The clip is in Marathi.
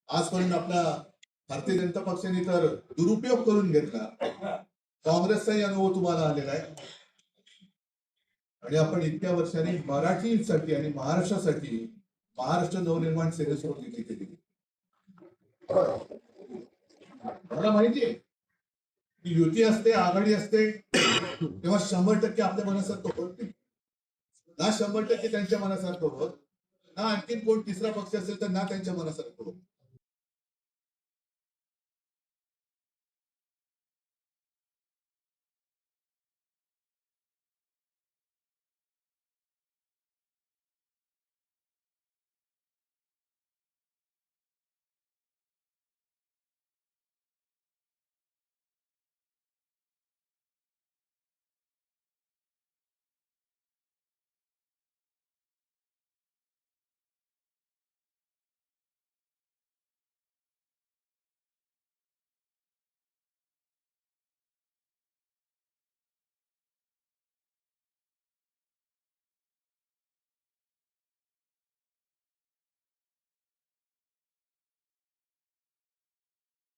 आजपर्यंत आपल्या भारतीय जनता पक्षाने तर दुरुपयोग करून घेतला. काँग्रेसचाही अनुभव तुम्हाला आलेला आहे आणि आपण इतक्या वर्षांनी मराठीसाठी आणि महाराष्ट्रासाठी महाराष्ट्र नवनिर्माण सेनेसोबत युती केली. मला माहितीये की युती असते, आघाडी असते, तेव्हा 100% आपल्या मनासारखं होत नाही ना. 100% त्यांच्या मनासारखं होत ना. आणखी कोण तिसरा पक्ष असेल तर ना त्यांच्या मनासारखं होत.